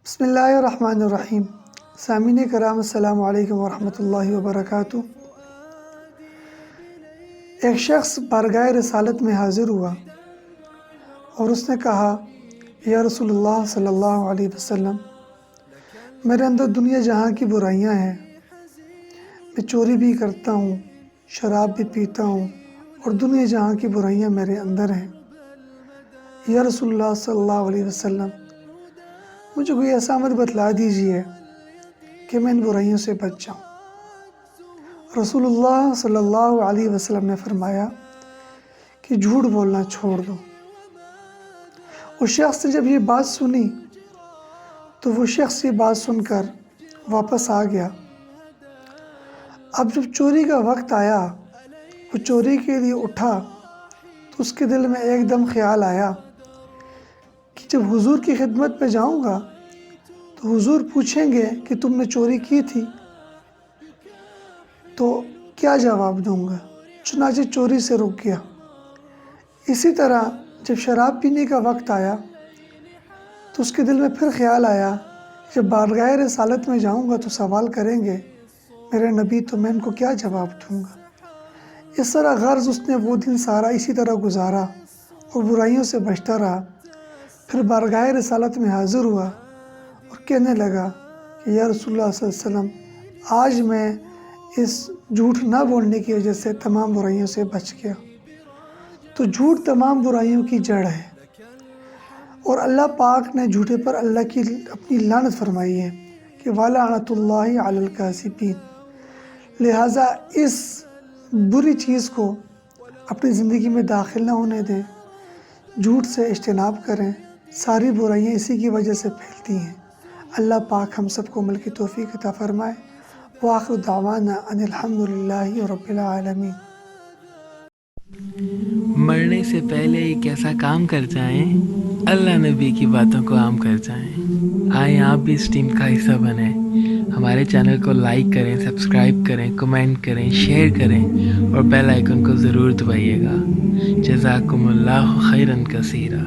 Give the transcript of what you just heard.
بسم اللہ الرحمن الرحیم۔ سامعین کرام السلام علیکم ورحمۃ اللہ وبرکاتہ۔ ایک شخص بارگاہ رسالت میں حاضر ہوا اور اس نے کہا، یا رسول اللہ صلی اللہ علیہ وسلم، میرے اندر دنیا جہاں کی برائیاں ہیں، میں چوری بھی کرتا ہوں، شراب بھی پیتا ہوں اور دنیا جہاں کی برائیاں میرے اندر ہیں۔ یا رسول اللہ صلی اللہ علیہ وسلم، مجھے کوئی ایسا عمل بتلا دیجیے کہ میں ان برائیوں سے بچ جاؤں۔ رسول اللہ صلی اللہ علیہ وسلم نے فرمایا کہ جھوٹ بولنا چھوڑ دو۔ اس شخص نے جب یہ بات سنی تو وہ شخص یہ بات سن کر واپس آ گیا۔ اب جب چوری کا وقت آیا، وہ چوری کے لیے اٹھا تو اس کے دل میں ایک دم خیال آیا کہ جب حضور کی خدمت میں جاؤں گا تو حضور پوچھیں گے کہ تم نے چوری کی تھی تو کیا جواب دوں گا، چنانچہ چوری سے رک گیا۔ اسی طرح جب شراب پینے کا وقت آیا تو اس کے دل میں پھر خیال آیا، جب بارگاہ رسالت میں جاؤں گا تو سوال کریں گے میرے نبی، تو میں ان کو کیا جواب دوں گا۔ اس طرح غرض اس نے وہ دن سارا اسی طرح گزارا اور برائیوں سے بچتا رہا۔ پھر بارگاہ رسالت میں حاضر ہوا اور کہنے لگا کہ یا رسول اللہ صلی اللہ علیہ وسلم، آج میں اس جھوٹ نہ بولنے کی وجہ سے تمام برائیوں سے بچ گیا۔ تو جھوٹ تمام برائیوں کی جڑ ہے اور اللہ پاک نے جھوٹے پر اللہ کی اپنی لعنت فرمائی ہے کہ وَلَعْنَةُ اللَّهِ عَلَى الْكَاذِبِينَ۔ لہٰذا اس بری چیز کو اپنی زندگی میں داخل نہ ہونے دیں، جھوٹ سے اجتناب کریں۔ ساری برائیاں اسی کی وجہ سے پھیلتی ہیں۔ اللہ پاک ہم سب کو عمل کی توفیق عطا فرمائے۔ وآخر دعوانا ان الحمدللہ رب العالمین۔ مرنے سے پہلے ایک ایسا کام کر جائیں، اللہ نبی کی باتوں کو عام کر جائیں۔ آئیں آپ بھی اس ٹیم کا حصہ بنیں۔ ہمارے چینل کو لائک کریں، سبسکرائب کریں، کمنٹ کریں، شیئر کریں اور بیل آئیکن کو ضرور دبائیے گا۔ جزاکم اللہ خیرا کثیرا۔